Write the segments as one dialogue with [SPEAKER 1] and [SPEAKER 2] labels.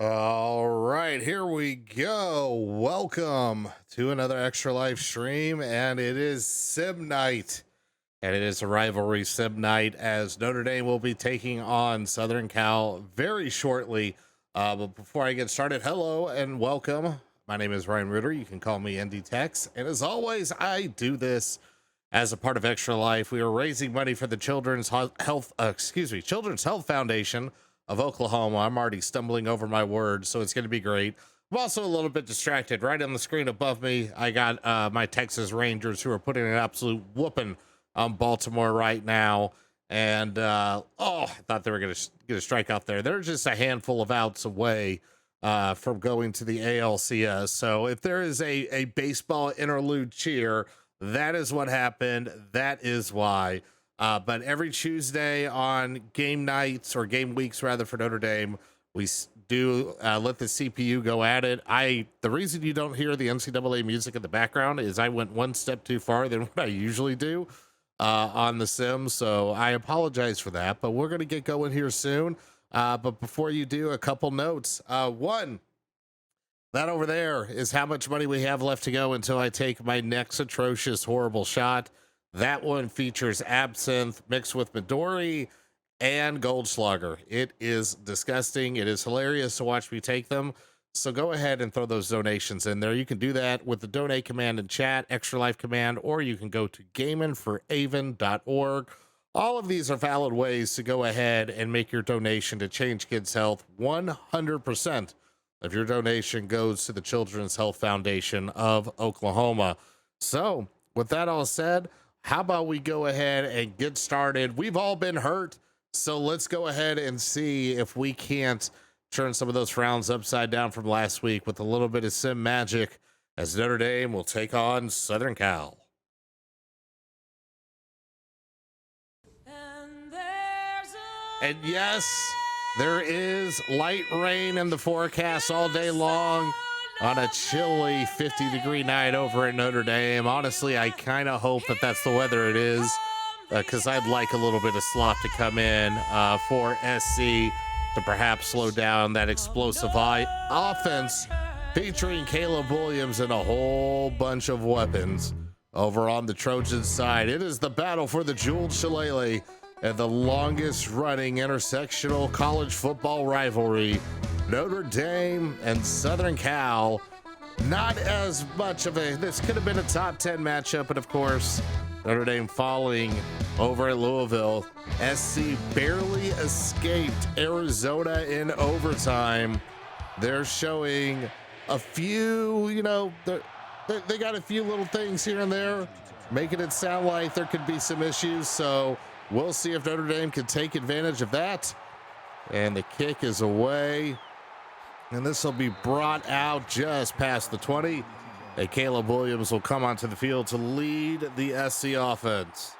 [SPEAKER 1] All right, here we go. Welcome to another Extra Life stream, and it is Sim Night, and it is a rivalry Sim Night as Notre Dame will be taking on Southern Cal very shortly. But before I get started, hello and welcome. My name is Ryan Ritter. You can call me ND Tex, and as always, I do this as a part of Extra Life. We are raising money for the Children's Health Foundation of Oklahoma. I'm already stumbling over my words, so it's going to be great. I'm also a little bit distracted. Right on the screen above me, I got my Texas Rangers, who are putting an absolute whooping on Baltimore right now. And I thought they were going to get a strike out there. They're just a handful of outs away from going to the ALCS. So if there is a baseball interlude cheer, that is what happened. That is why. But every Tuesday on game nights, or game weeks rather, for Notre Dame, we do let the CPU go at it. The reason you don't hear the NCAA music in the background is I went one step too far than what I usually do on the sim. So I apologize for that, but we're going to get going here soon. But before you do, a couple notes. One, that over there is how much money we have left to go until I take my next atrocious, horrible shot. That one features absinthe mixed with Midori and Goldschlager. It is disgusting. It is hilarious to watch me take them. So go ahead and throw those donations in there. You can do that with the donate command in chat, Extra Life command, or you can go to gaminforavon.org. All of these are valid ways to go ahead and make your donation to Change Kids Health. 100% of your donation goes to the Children's Health Foundation of Oklahoma. So with that all said, how about we go ahead and get started? We've all been hurt, so let's go ahead and see if we can't turn some of those frowns upside down from last week with a little bit of sim magic as Notre Dame will take on Southern Cal. And yes, there is light rain in the forecast all day long on a chilly 50-degree night over at Notre Dame. Honestly, I kind of hope that that's the weather it is, because I'd like a little bit of slop to come in for SC to perhaps slow down that explosive offense featuring Caleb Williams and a whole bunch of weapons over on the Trojan side. It is the battle for the jeweled shillelagh and the longest running intersectional college football rivalry. Notre Dame and Southern Cal. Not as much of this could have been a top 10 matchup, but of course, Notre Dame falling over at Louisville. SC barely escaped Arizona in overtime. They're showing a few, they got a few little things here and there, making it sound like there could be some issues. So we'll see if Notre Dame can take advantage of that. And the kick is away. And this will be brought out just past the 20. And Caleb Williams will come onto the field to lead the SC offense.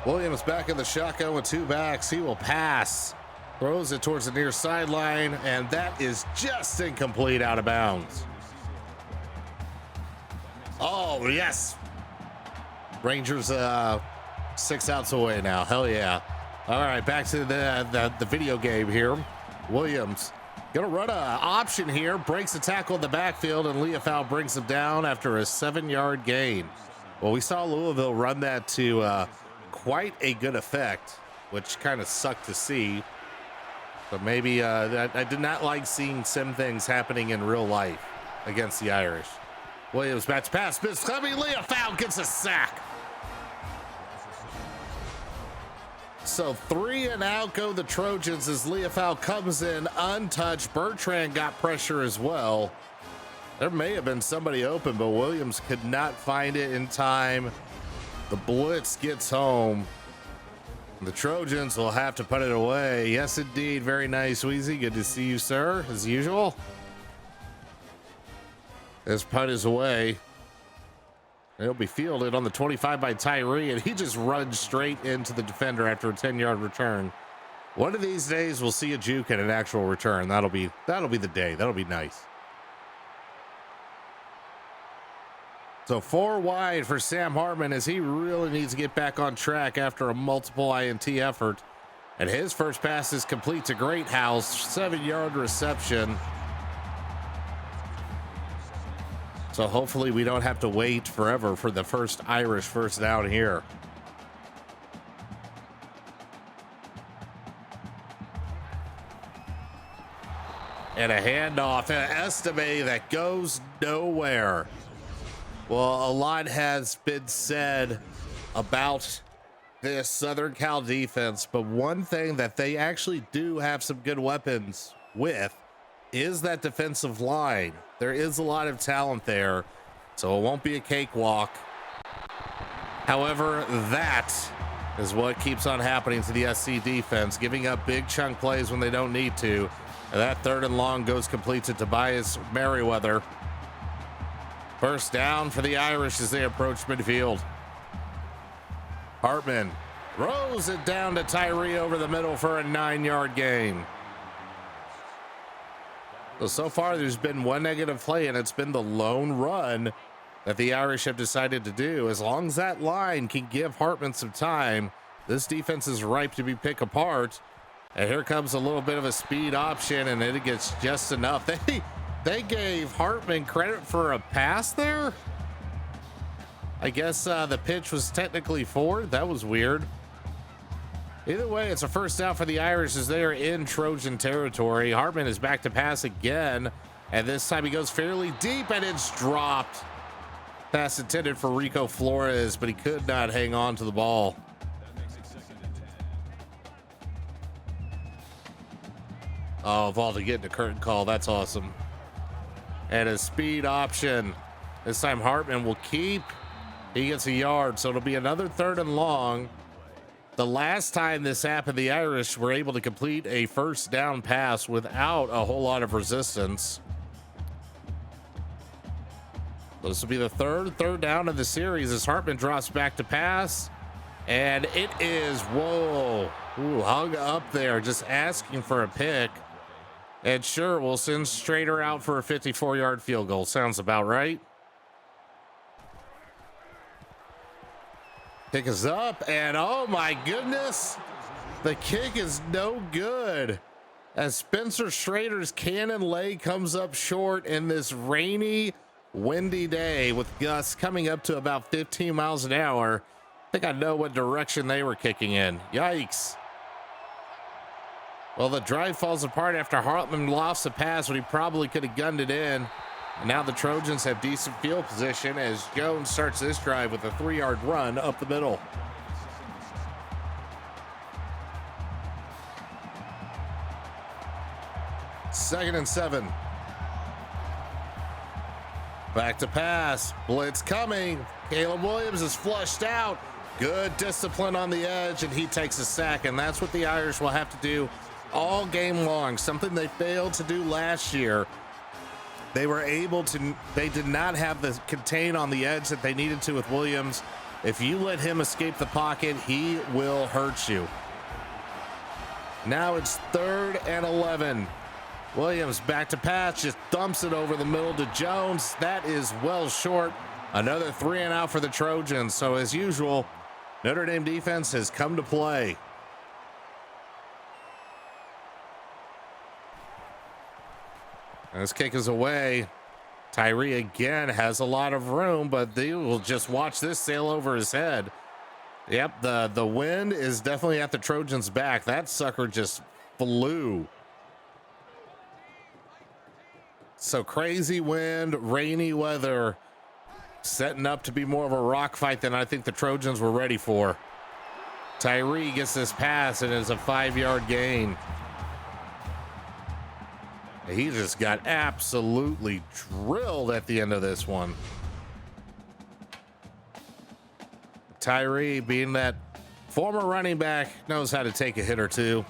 [SPEAKER 1] Williams back in the shotgun with two backs. He will pass. Throws it towards the near sideline, and that is just incomplete, out of bounds. Oh, yes. Rangers 6 outs away now. Hell yeah. All right, back to the video game here. Williams gonna run an option here, breaks the tackle in the backfield, and Leofau brings him down after a 7-yard gain. Well, we saw Louisville run that to quite a good effect, which kind of sucked to see. But maybe I did not like seeing sim things happening in real life against the Irish. Williams match pass, missed. Leofau gets a sack. So 3 and out go the Trojans as Leofau comes in untouched. Bertrand got pressure as well. There may have been somebody open, but Williams could not find it in time. The blitz gets home. The Trojans will have to put it away. Yes, indeed. Very nice, Weezy. Good to see you, sir, as usual. This punt is away. It'll be fielded on the 25 by Tyree, and he just runs straight into the defender after a 10-yard return. One of these days, we'll see a juke and an actual return. That'll be the day. That'll be nice. So 4 wide for Sam Hartman as he really needs to get back on track after a multiple INT effort. And his first pass is complete to Greathouse, 7-yard reception. So hopefully we don't have to wait forever for the first Irish first down here. And a handoff, an Estime that goes nowhere. Well, a lot has been said about this Southern Cal defense, but one thing that they actually do have some good weapons with is that defensive line. There is a lot of talent there, so it won't be a cakewalk. However, that is what keeps on happening to the SC defense, giving up big chunk plays when they don't need to. And that 3rd and long goes complete to Tobias Merriweather. First down for the Irish as they approach midfield. Hartman throws it down to Tyree over the middle for a 9-yard gain. So far there's been one negative play, and it's been the lone run that the Irish have decided to do. As long as that line can give Hartman some time, this defense is ripe to be picked apart. And here comes a little bit of a speed option, and it gets just enough. They gave Hartman credit for a pass there. I guess the pitch was technically forward. That was weird. Either way, it's a first down for the Irish as they are in Trojan territory. Hartman is back to pass again, and this time he goes fairly deep, and it's dropped. Pass intended for Rico Flores, but he could not hang on to the ball. Oh, Valda getting a curtain call. That's awesome. And a speed option. This time Hartman will keep. He gets a yard, so it'll be another 3rd and long. The last time this happened, the Irish were able to complete a first down pass without a whole lot of resistance. This will be the third down of the series as Hartman drops back to pass. And it is, whoa, hung up there, just asking for a pick. And sure, we'll send Strader out for a 54-yard field goal. Sounds about right. Kick is up, and oh my goodness, the kick is no good. As Spencer Strader's cannon leg comes up short in this rainy, windy day with gusts coming up to about 15 miles an hour. I think I know what direction they were kicking in. Yikes. Well, the drive falls apart after Hartman lofts a pass when he probably could have gunned it in. And now the Trojans have decent field position as Jones starts this drive with a 3-yard run up the middle. Second and 7. Back to pass. Blitz coming. Caleb Williams is flushed out. Good discipline on the edge, and he takes a sack. And that's what the Irish will have to do all game long, something they failed to do last year. They did not have the contain on the edge that they needed to with Williams. If you let him escape the pocket, he will hurt you. Now it's 3rd and 11. Williams back to pass, just dumps it over the middle to Jones. That is well short. Another 3 and out for the Trojans. So as usual, Notre Dame defense has come to play. And this kick is away. Tyree again has a lot of room, but they will just watch this sail over his head. Yep, the wind is definitely at the Trojans' back. That sucker just flew. So crazy wind, rainy weather, setting up to be more of a rock fight than I think the Trojans were ready for. Tyree gets this pass and it's a 5-yard gain. He just got absolutely drilled at the end of this one. Tyree, being that former running back, knows how to take a hit or two.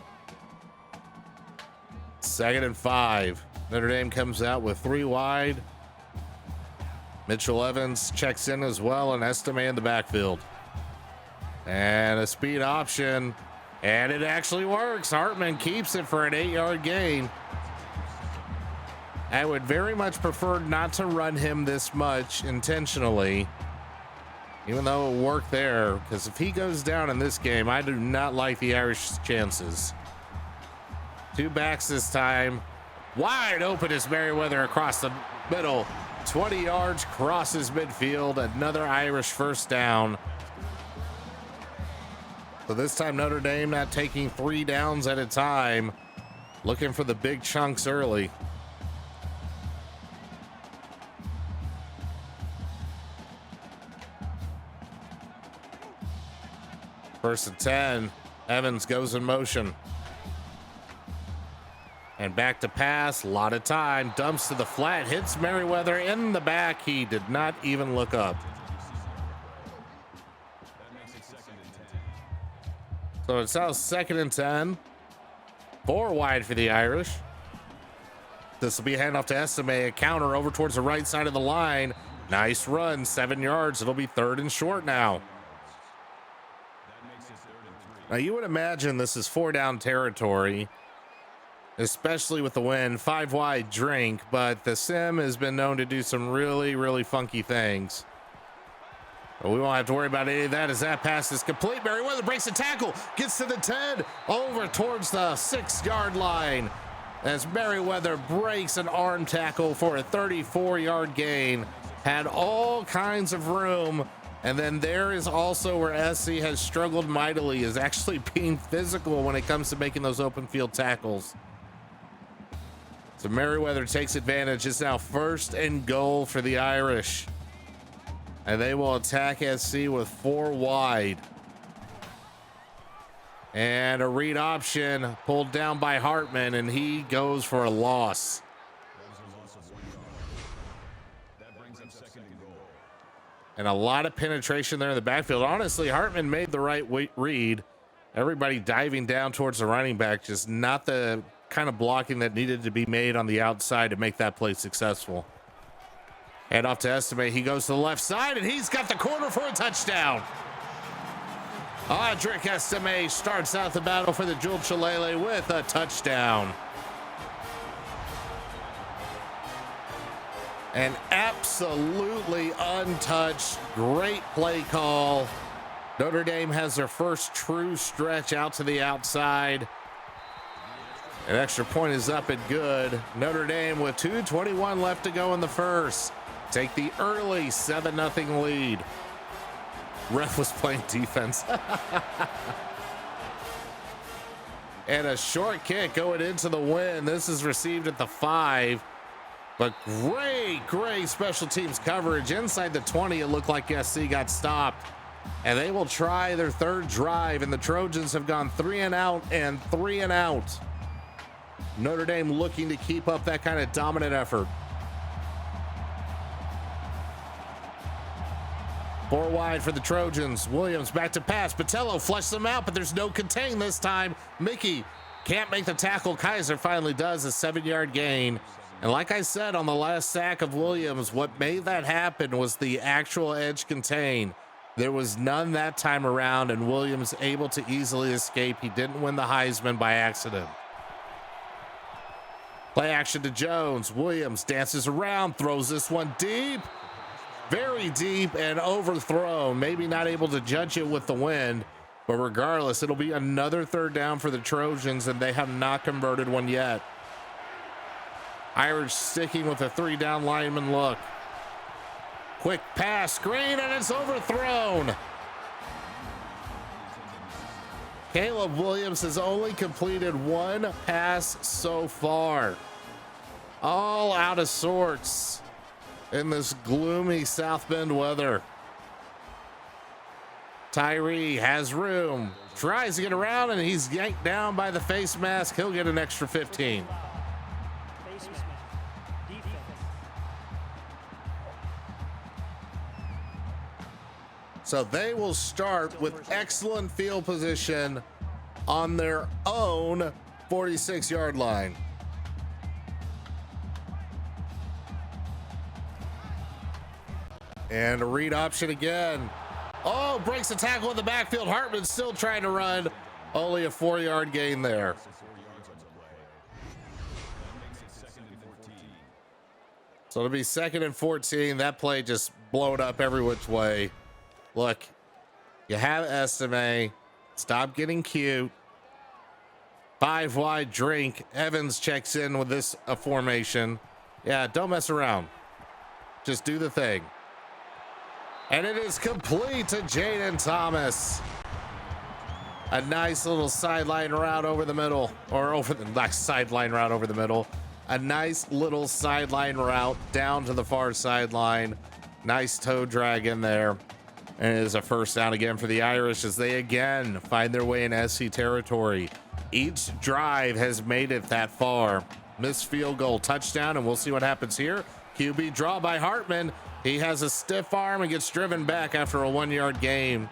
[SPEAKER 1] 2nd and 5. Notre Dame comes out with 3 wide. Mitchell Evans checks in as well, and Estime in the backfield. And a speed option, and it actually works. Hartman keeps it for an 8-yard gain. I would very much prefer not to run him this much intentionally, even though it worked there, because if he goes down in this game, I do not like the Irish chances. Two backs this time. Wide open is Merriweather across the middle. 20 yards, crosses midfield. Another Irish first down. So this time Notre Dame not taking 3 downs at a time, looking for the big chunks early. First and 10. Evans goes in motion. And back to pass, a lot of time, dumps to the flat, hits Merriweather in the back. He did not even look up. So it's now 2nd and 10. 4 wide for the Irish. This will be a handoff to Estime, a counter over towards the right side of the line. Nice run, 7 yards. It'll be 3rd and short now. Now you would imagine this is 4 down territory, especially with the wind. 5 wide drink, but the sim has been known to do some really funky things. But we won't have to worry about any of that as that pass is complete. Merriweather breaks the tackle, gets to the 10, over towards the 6-yard line as Merriweather breaks an arm tackle for a 34-yard gain. Had all kinds of room. And then there is also where SC has struggled mightily, is actually being physical when it comes to making those open field tackles. So Merriweather takes advantage. It's now 1st and goal for the Irish. And they will attack SC with 4 wide. And a read option pulled down by Hartman, and he goes for a loss. And a lot of penetration there in the backfield. Honestly, Hartman made the right read. Everybody diving down towards the running back, just not the kind of blocking that needed to be made on the outside to make that play successful. And off to Estime. He goes to the left side, and he's got the corner for a touchdown. Audric Estime starts out the battle for the Jewel Chilele with a touchdown. And absolutely untouched, great play call. Notre Dame has their first true stretch out to the outside. An extra point is up and good. Notre Dame with 2:21 left to go in the first. Take the early 7-0 lead. Ref was playing defense. And a short kick going into the win. This is received at the 5. But great special teams coverage inside the 20. It looked like SC got stopped, and they will try their 3rd drive, and the Trojans have gone 3 and out and 3 and out. Notre Dame looking to keep up that kind of dominant effort. 4 wide for the Trojans. Williams back to pass. Patello flushes them out, but there's no contain this time. Mickey can't make the tackle. Kaiser finally does, a 7-yard gain. And like I said on the last sack of Williams, what made that happen was the actual edge contain. There was none that time around, and Williams able to easily escape. He didn't win the Heisman by accident. Play action to Jones. Williams dances around, throws this one deep, very deep, and overthrown. Maybe not able to judge it with the wind, but regardless, it'll be another 3rd down for the Trojans, and they have not converted one yet. Irish sticking with a 3-down lineman look. Quick pass, screen, and it's overthrown. Caleb Williams has only completed 1 pass so far. All out of sorts in this gloomy South Bend weather. Tyree has room, tries to get around, and he's yanked down by the face mask. He'll get an extra 15. So they will start with excellent field position on their own 46-yard line. And a read option again. Oh, breaks the tackle in the backfield. Hartman still trying to run. Only a 4-yard gain there. So it'll be 2nd and 14. That play just blown up every which way. Look, you have Estime. Stop getting cute. 5 wide drink. Evans checks in with this formation. Yeah, don't mess around. Just do the thing. And it is complete to Jaden Thomas. A nice little sideline route over the middle, or over the nice sideline route over the middle. A nice little sideline route down to the far sideline. Nice toe drag in there. And it is a first down again for the Irish as they again find their way in SC territory. Each drive has made it that far. Missed field goal, touchdown, and we'll see what happens here. QB draw by Hartman. He has a stiff arm and gets driven back after a 1-yard gain.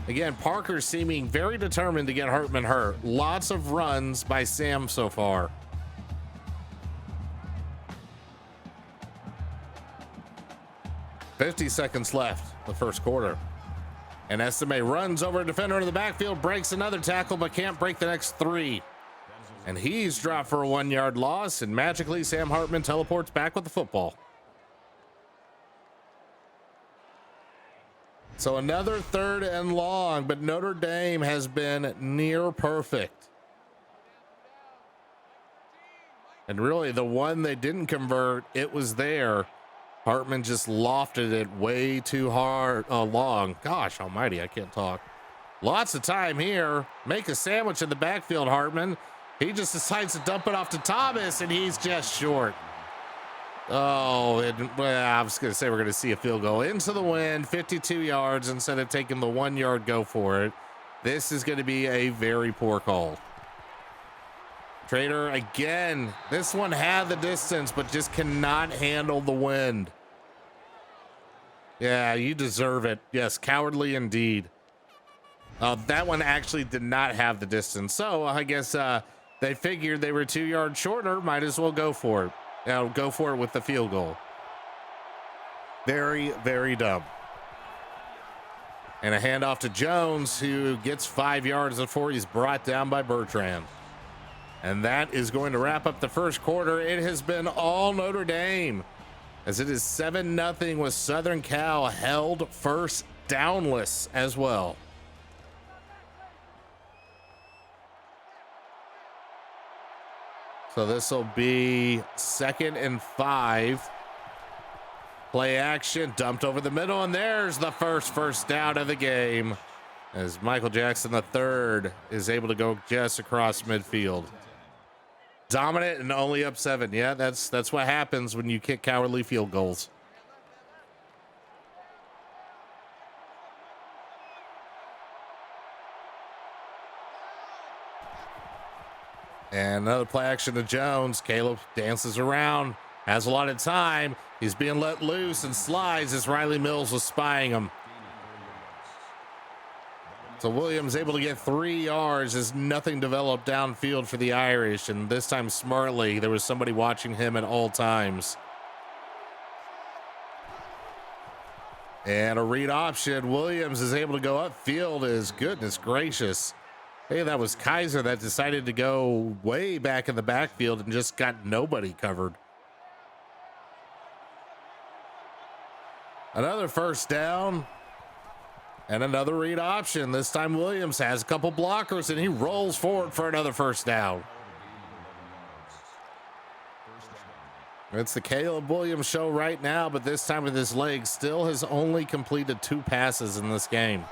[SPEAKER 1] Again, Parker seeming very determined to get Hartman hurt. Lots of runs by Sam so far. "50 seconds left, the first quarter. And Estime runs over a defender into the backfield, breaks another tackle, but can't break the next 3. And he's dropped for a 1-yard loss, and magically Sam Hartman teleports back with the football. So another 3rd and long, but Notre Dame has been near perfect. And really, the one they didn't convert, it was there. Hartman just lofted it way too hard, long. Gosh almighty, I can't talk. Lots of time here. Make a sandwich in the backfield, Hartman. He just decides to dump it off to Thomas, and he's just short. Oh, I was going to say we're going to see a field goal into the wind, 52 yards instead of taking the 1-yard go for it. This is going to be a very poor call. Trader again. This one had the distance, but just cannot handle the wind. Yeah, you deserve it. Yes, cowardly indeed. That one actually did not have the distance. So I guess they figured they were 2 yards shorter. Might as well go for it. Go for it with the field goal. Very, very dumb. And a handoff to Jones, who gets 5 yards before he's brought down by Bertrand. And that is going to wrap up the first quarter. It has been all Notre Dame, as it is 7-0 with Southern Cal held first downless as well. So this will be 2nd and 5. Play action, dumped over the middle, and there's the first down of the game, as Michael Jackson III is able to go just across midfield. Dominant and only up 7. Yeah, that's what happens when you kick cowardly field goals. And another play action to Jones. Caleb dances around, has a lot of time. He's being let loose and slides as Riley Mills was spying him. So Williams able to get 3 yards as nothing developed downfield for the Irish. And this time smartly, there was somebody watching him at all times. And a read option. Williams is able to go upfield. As goodness gracious. Hey, that was Kaiser that decided to go way back in the backfield and just got nobody covered. Another first down and another read option. This time Williams has a couple blockers and he rolls forward for another first down. It's the Caleb Williams show right now, but this time with his legs, still has only completed 2 passes in this game.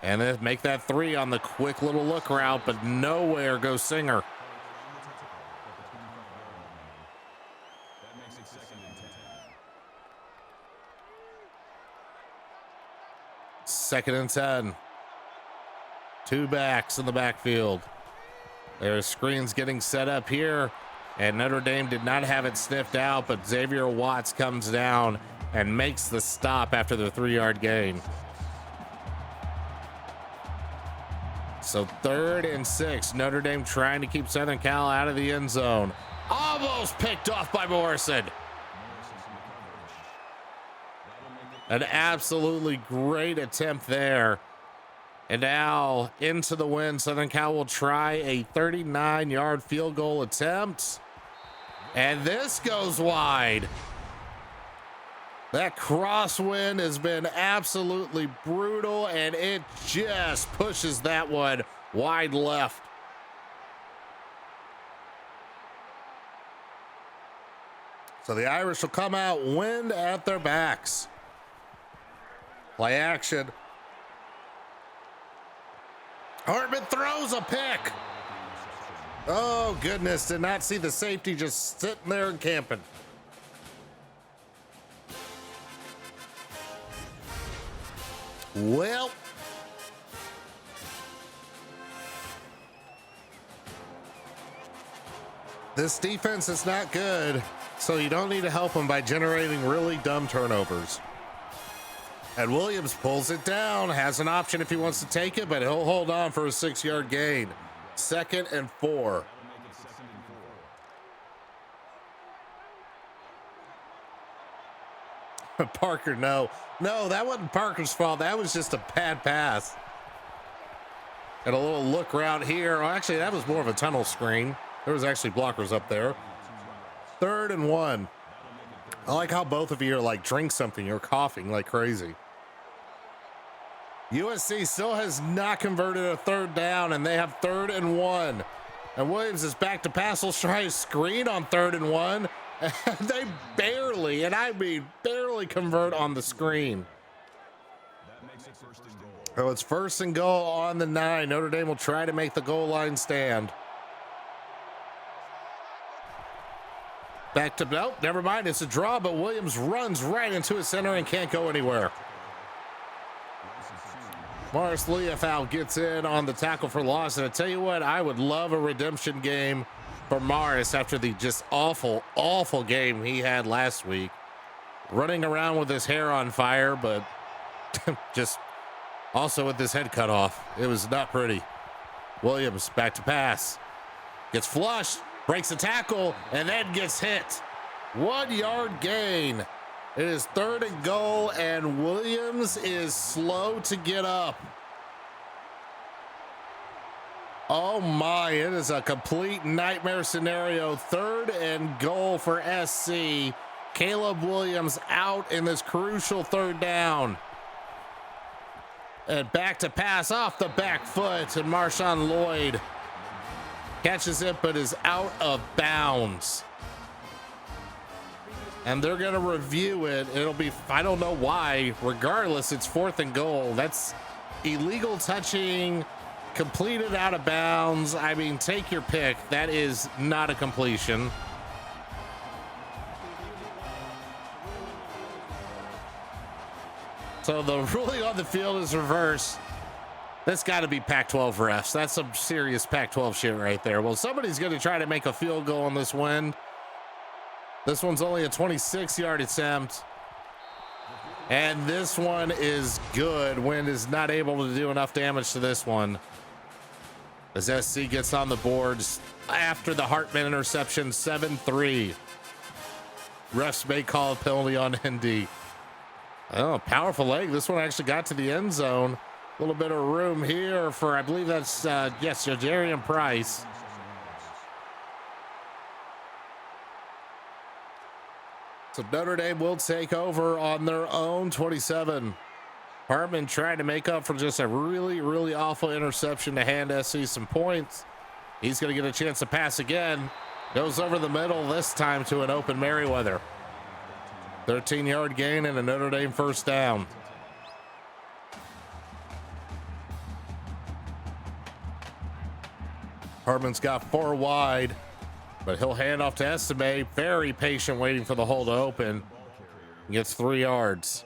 [SPEAKER 1] And then make that 3 on the quick little look route, but nowhere goes Singer. Second and 10. 2 backs in the backfield. There's screens getting set up here, and Notre Dame did not have it sniffed out, but Xavier Watts comes down and makes the stop after the 3-yard gain. So 3rd and 6, Notre Dame trying to keep Southern Cal out of the end zone. Almost picked off by Morrison. An absolutely great attempt there. And now into the wind, Southern Cal will try a 39-yard field goal attempt. And this goes wide. That crosswind has been absolutely brutal, and it just pushes that one wide left. So the Irish will come out, wind at their backs. Play action. Hartman throws a pick. Oh, goodness. Did not see the safety just sitting there and camping. Well, this defense is not good, so you don't need to help them by generating really dumb turnovers. And Williams pulls it down, has an option if he wants to take it, but he'll hold on for a 6-yard gain. 2nd and 4. Parker, no, that wasn't Parker's fault. That was just a bad pass. And a little look route here. Oh, actually, that was more of a tunnel screen. There was actually blockers up there. 3rd and 1. I like how both of you are like, drink something. You're coughing like crazy. USC still has not converted a 3rd down, and they have 3rd and 1. And Williams is back to pass. He'll try a screen on 3rd and 1. And they barely, and I mean barely, convert on the screen. So it's 1st and goal on the 9. Notre Dame will try to make the goal line stand. Back to, nope, never mind. It's a draw, but Williams runs right into his center and can't go anywhere. Morris Leofau gets in on the tackle for loss. And I tell you what, I would love a redemption game for Morris after the just awful, awful game he had last week. Running around with his hair on fire, but just also with his head cut off. It was not pretty. Williams back to pass. Gets flushed, breaks a tackle, and then gets hit. 1-yard gain. It is 3rd and goal, and Williams is slow to get up. Oh my, it is a complete nightmare scenario. 3rd and goal for SC. Caleb Williams out in this crucial 3rd down. And back to pass off the back foot, and Marshawn Lloyd catches it but is out of bounds. And they're going to review it. It'll be, I don't know why. Regardless, it's 4th and goal. That's illegal touching, completed out of bounds. I mean, take your pick. That is not a completion. So the ruling on the field is reversed. That's got to be Pac-12 refs. That's some serious Pac-12 shit right there. Well, somebody's going to try to make a field goal on this wind. This one's only a 26-yard attempt. And this one is good. Wind is not able to do enough damage to this one. As SC gets on the boards after the Hartman interception, 7-3. Refs may call a penalty on ND. Oh, powerful leg. This one actually got to the end zone. A little bit of room here for, I believe that's, yes, Jadarian Price. So Notre Dame will take over on their own 27. Hartman trying to make up for just a really, really awful interception to hand SC some points. He's going to get a chance to pass again. Goes over the middle, this time to an open Merriweather. 13-yard gain and a Notre Dame 1st down. Hartman's got 4 wide. But he'll hand off to Estime. Very patient, waiting for the hole to open. Gets 3 yards.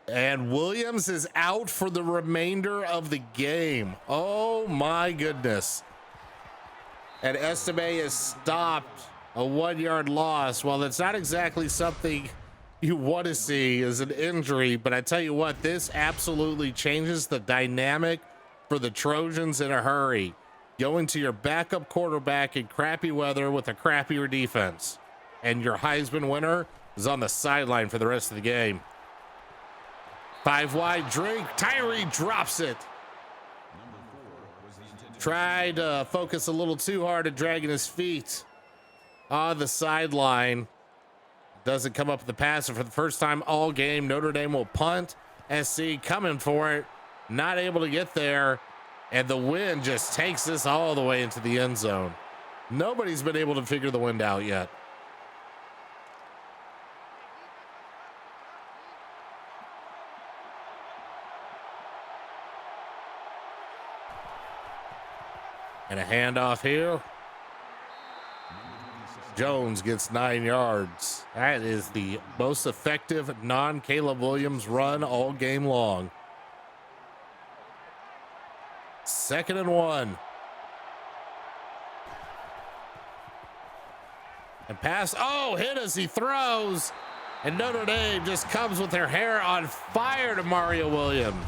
[SPEAKER 1] And Williams is out for the remainder of the game. Oh my goodness. And Estime is stopped. A 1-yard loss. Well, that's not exactly something you want to see as an injury, but I tell you what, this absolutely changes the dynamic for the Trojans in a hurry. Going to your backup quarterback in crappy weather with a crappier defense, and your Heisman winner is on the sideline for the rest of the game. 5 wide drink. Tyree drops it. tried to focus a little too hard at dragging his feet on the sideline. Doesn't come up with the pass, and for the first time all game, Notre Dame will punt. SC coming for it, not able to get there, and the wind just takes this all the way into the end zone. Nobody's been able to figure the wind out yet. And a handoff here. Jones gets 9 yards. That is the most effective non-Caleb Williams run all game long. 2nd and 1. And pass. Oh, hit as he throws. And Notre Dame just comes with their hair on fire to Mario Williams.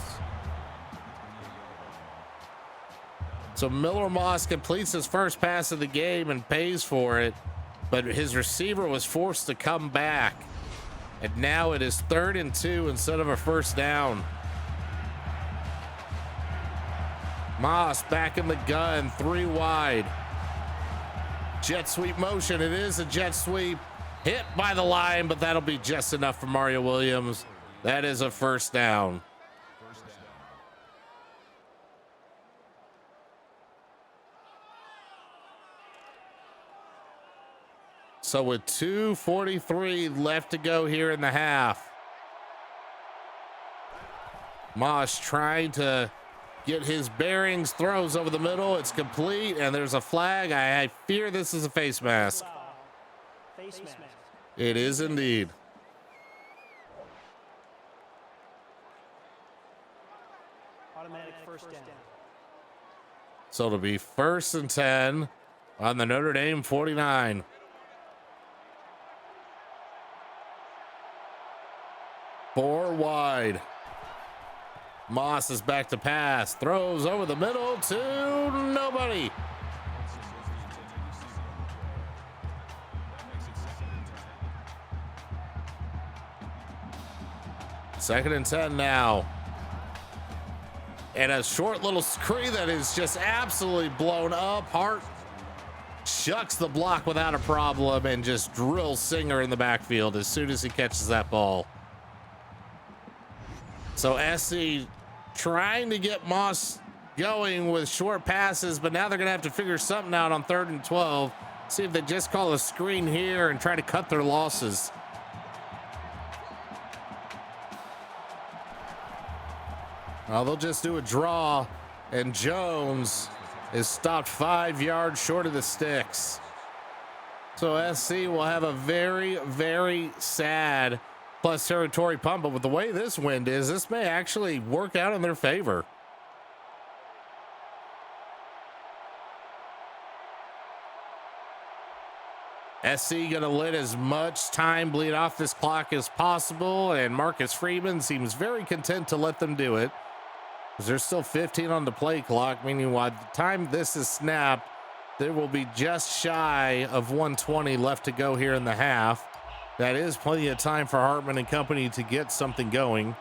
[SPEAKER 1] So Miller Moss completes his first pass of the game and pays for it, but his receiver was forced to come back. And now it is 3rd and 2 instead of a first down. Moss back in the gun, 3 wide. Jet sweep motion. It is a jet sweep. Hit by the line, but that'll be just enough for Mario Williams. That is a first down. So with 2:43 left to go here in the half, Moss trying to get his bearings, throws over the middle. It's complete, and there's a flag. I fear this is a face mask.
[SPEAKER 2] Face mask.
[SPEAKER 1] It is indeed.
[SPEAKER 2] Automatic first down.
[SPEAKER 1] So it'll be 1st and 10 on the Notre Dame 49. Four wide. Moss is back to pass. Throws over the middle to nobody. Second and 10 now. And a short little screen that is just absolutely blown up. Hart shucks the block without a problem and just drills Singer in the backfield as soon as he catches that ball. So SC trying to get Moss going with short passes, but now they're going to have to figure something out on 3rd and 12. See if they just call a screen here and try to cut their losses. Well, they'll just do a draw, and Jones is stopped 5 yards short of the sticks. So SC will have a very, very sad plus territory punt, but with the way this wind is, this may actually work out in their favor. SC gonna let as much time bleed off this clock as possible, and Marcus Freeman seems very content to let them do it, because there's still 15 on the play clock, meaning by the time this is snapped, there will be just shy of 120 left to go here in the half. That is plenty of time for Hartman and company to get something going.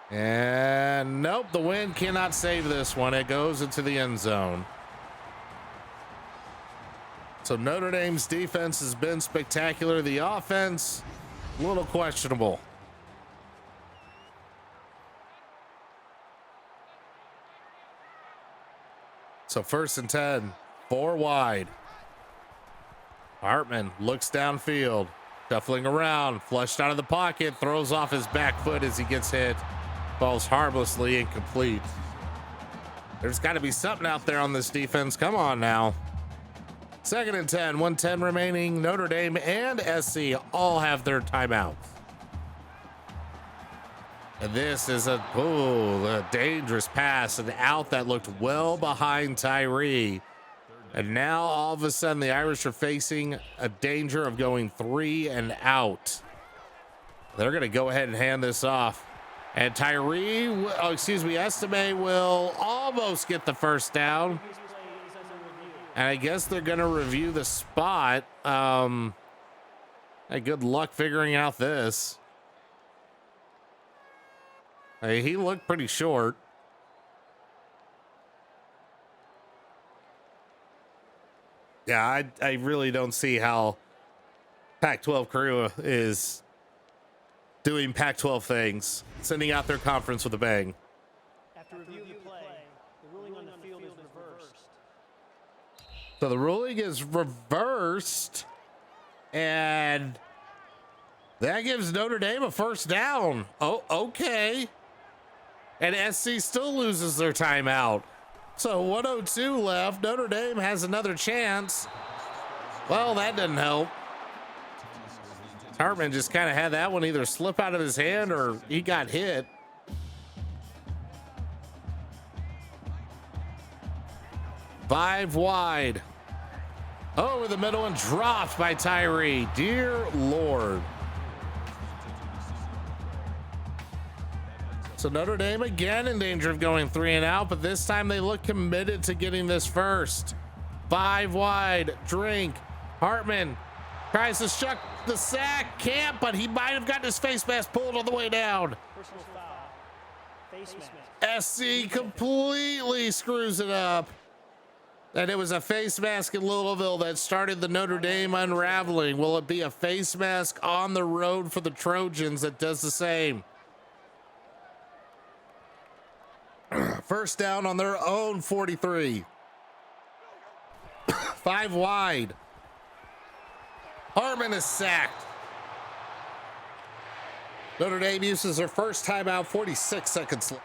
[SPEAKER 1] And nope, the wind cannot save this one. It goes into the end zone. So Notre Dame's defense has been spectacular. The offense, a little questionable. So 1st and 10, 4 wide. Hartman looks downfield, shuffling around, flushed out of the pocket, throws off his back foot as he gets hit, falls harmlessly incomplete. There's got to be something out there on this defense. Come on now. 2nd and 10, 1:10 remaining. Notre Dame and SC all have their timeouts. And this is a dangerous pass, an out that looked well behind Tyree. And now all of a sudden the Irish are facing a danger of going 3 and out. They're going to go ahead and hand this off. And Tyree, Estime will almost get the first down. And I guess they're going to review the spot. Hey, good luck figuring out this. Hey, he looked pretty short. Yeah, I really don't see how Pac-12 crew is doing Pac-12 things, sending out their conference with a bang.
[SPEAKER 2] After review of the play, the ruling on the field is reversed.
[SPEAKER 1] So the ruling is reversed, and that gives Notre Dame a first down. Oh, okay. And SC still loses their timeout. So 1:02 left. Notre Dame has another chance. Well, that didn't help. Hartman just kind of had that one either slip out of his hand or he got hit. Five wide. Over the middle and dropped by Tyree. Dear Lord. So Notre Dame again in danger of going 3 and out, but this time they look committed to getting this first. Five wide, Drink. Hartman tries to shuck the sack, can't, but he might have gotten his face mask pulled on the way down.
[SPEAKER 2] Personal foul. Face mask.
[SPEAKER 1] SC completely screws it up. And it was a face mask in Louisville that started the Notre Dame unraveling. Will it be a face mask on the road for the Trojans that does the same? First down on their own 43. Five wide. Hartman is sacked. Notre Dame uses their first timeout, 46 seconds left.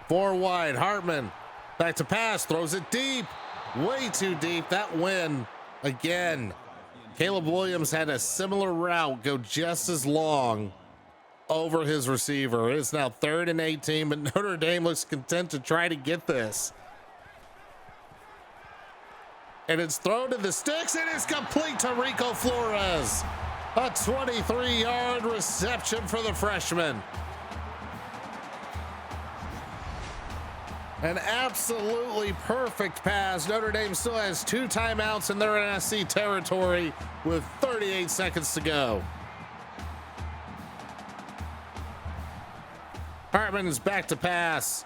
[SPEAKER 1] Four wide, Hartman back to pass, throws it deep, way too deep. That win again. Caleb Williams had a similar route go just as long over his receiver. It is now 3rd and 18, but Notre Dame looks content to try to get this. And it's thrown to the sticks and it's complete to Rico Flores. A 23-yard reception for the freshman. An absolutely perfect pass. Notre Dame still has 2 timeouts and they're in SC territory with 38 seconds to go. Hartman is back to pass.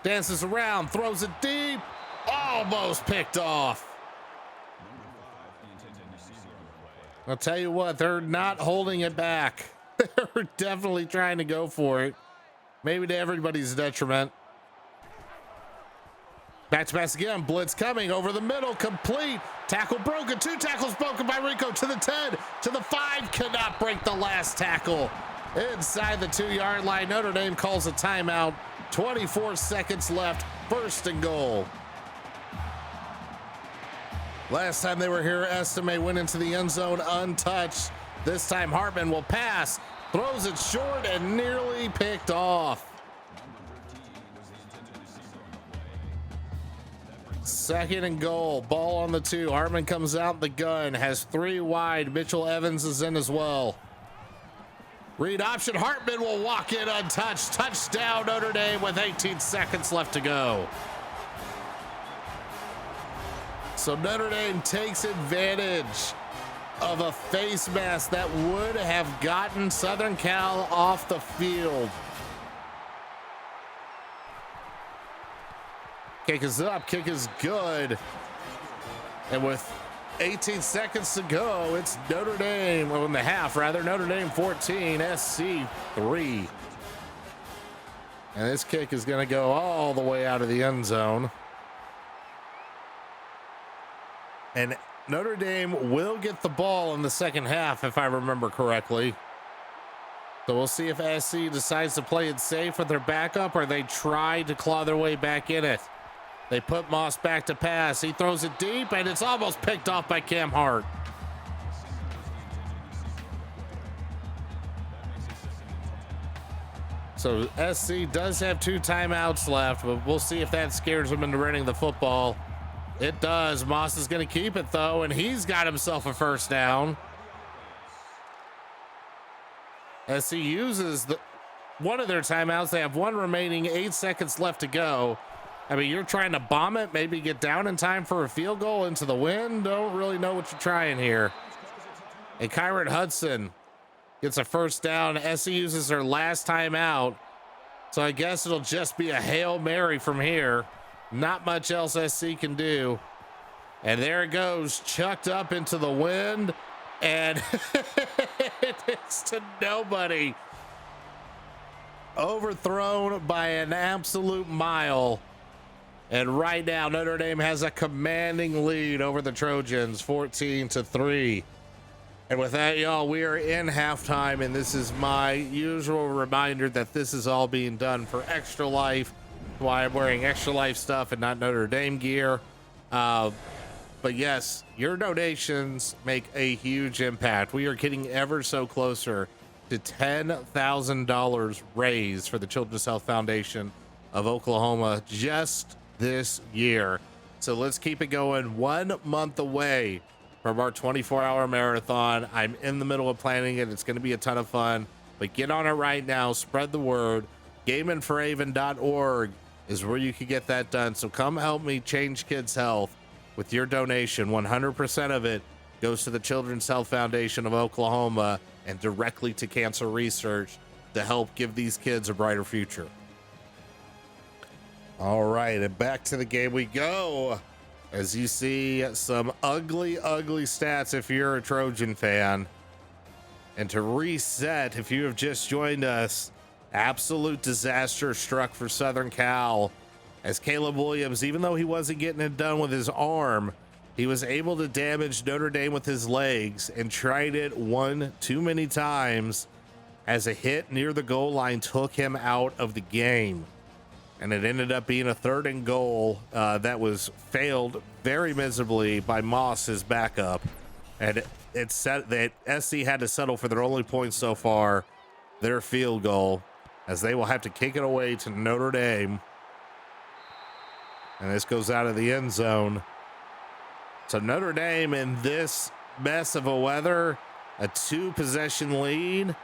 [SPEAKER 1] Dances around, throws it deep. Almost picked off. I'll tell you what, they're not holding it back. They're definitely trying to go for it. Maybe to everybody's detriment. Back to pass again. Blitz coming over the middle. Complete. Tackle broken. 2 tackles broken by Rico to the 10, to the 5. Cannot break the last tackle. Inside the 2-yard line. Notre Dame calls a timeout. 24 seconds left. 1st and goal. Last time they were here, Estime went into the end zone untouched. This time Hartman will pass. Throws it short and nearly picked off. 2nd and goal. Ball on the 2. Hartman comes out the gun. Has 3 wide. Mitchell Evans is in as well. Read option. Hartman will walk in untouched. Touchdown Notre Dame with 18 seconds left to go. So Notre Dame takes advantage of a face mask that would have gotten Southern Cal off the field. Kick is up, kick is good. And with 18 seconds to go, it's Notre Dame, well, in the half rather, Notre Dame 14, SC 3. And this kick is going to go all the way out of the end zone. And Notre Dame will get the ball in the second half, if I remember correctly. So we'll see if SC decides to play it safe with their backup or they try to claw their way back in it. They put Moss back to pass. He throws it deep, and it's almost picked off by Cam Hart. So SC does have 2 timeouts left, but we'll see if that scares them into running the football. It does. Moss is going to keep it, though, and he's got himself a first down. SC uses one of their timeouts. They have 1 remaining, 8 seconds left to go. I mean, you're trying to bomb it, maybe get down in time for a field goal into the wind. Don't really know what you're trying here. And Kyron Hudson gets a first down. SC uses their last time out. So I guess it'll just be a Hail Mary from here. Not much else SC can do. And there it goes, chucked up into the wind. And it's to nobody. Overthrown by an absolute mile. And right now, Notre Dame has a commanding lead over the Trojans, 14-3. And with that, y'all, we are in halftime, and this is my usual reminder that this is all being done for Extra Life. That's why I'm wearing Extra Life stuff and not Notre Dame gear. But yes, your donations make a huge impact. We are getting ever so closer to $10,000 raised for the Children's Health Foundation of Oklahoma just this year. So let's keep it going. 1 month away from our 24-hour marathon. I'm in the middle of planning it. It's going to be a ton of fun, but get on it right now. Spread the word. GameandForAven.org is where you can get that done. So come help me change kids' health with your donation. 100% of it goes to the Children's Health Foundation of Oklahoma and directly to cancer research to help give these kids a brighter future. All right, and back to the game we go. As you see, some ugly stats if you're a Trojan fan. And to reset, if you have just joined us, absolute disaster struck for Southern Cal as Caleb Williams, even though he wasn't getting it done with his arm, he was able to damage Notre Dame with his legs and tried it one too many times as a hit near the goal line took him out of the game. And it ended up being a 3rd and goal that was failed very miserably by Moss, his backup. And it said that SC had to settle for their only point so far, their field goal, as they will have to kick it away to Notre Dame. And this goes out of the end zone. So Notre Dame in this mess of a weather, a 2-possession lead.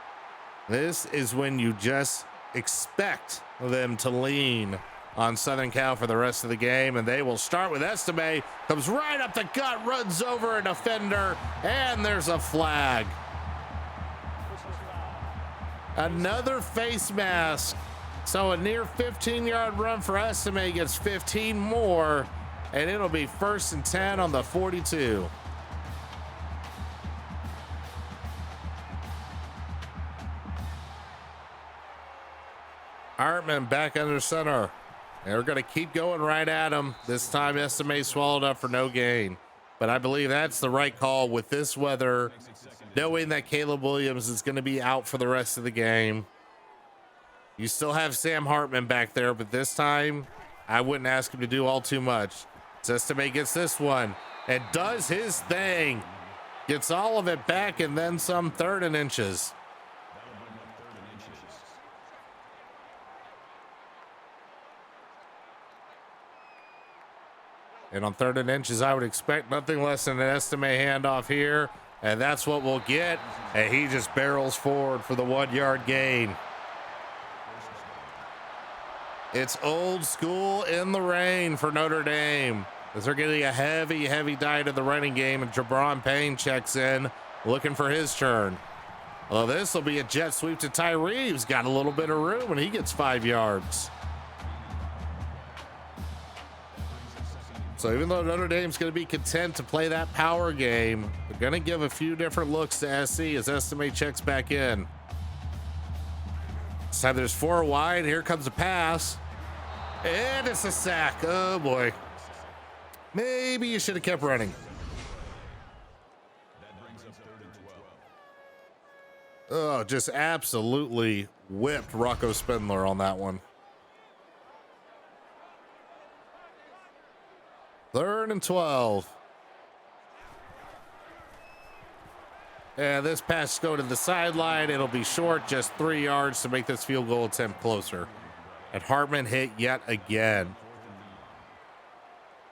[SPEAKER 1] This is when you just expect them to lean on Southern Cal for the rest of the game, and they will start with Estime. Comes right up the gut, runs over a defender, and there's a flag. Another face mask. So a near 15-yard run for Estime gets 15 more, and it'll be 1st and 10 on the 42. Hartman back under center. They're going to keep going right at him. This time Estime swallowed up for no gain. But I believe that's the right call with this weather, knowing that Caleb Williams is going to be out for the rest of the game. You still have Sam Hartman back there, but this time I wouldn't ask him to do all too much. Estime gets this one and does his thing. Gets all of it back and then some, 3rd and inches. And on 3rd and inches, I would expect nothing less than an Estime handoff here. And that's what we'll get. And he just barrels forward for the 1-yard gain. It's old school in the rain for Notre Dame, as they're getting a heavy diet of the running game, and Jabron Payne checks in looking for his turn. Well, this will be a jet sweep to Tyree, who's got a little bit of room, and he gets 5 yards. So even though Notre Dame's going to be content to play that power game, they're going to give a few different looks to SC as Estime checks back in. This time there's 4 wide. Here comes a pass. And it's a sack. Oh, boy. Maybe you should have kept running. Oh, just absolutely whipped Rocco Spindler on that one. 3rd and 12. And this pass is going to the sideline. It'll be short, just 3 yards to make this field goal attempt closer. And Hartman hit yet again.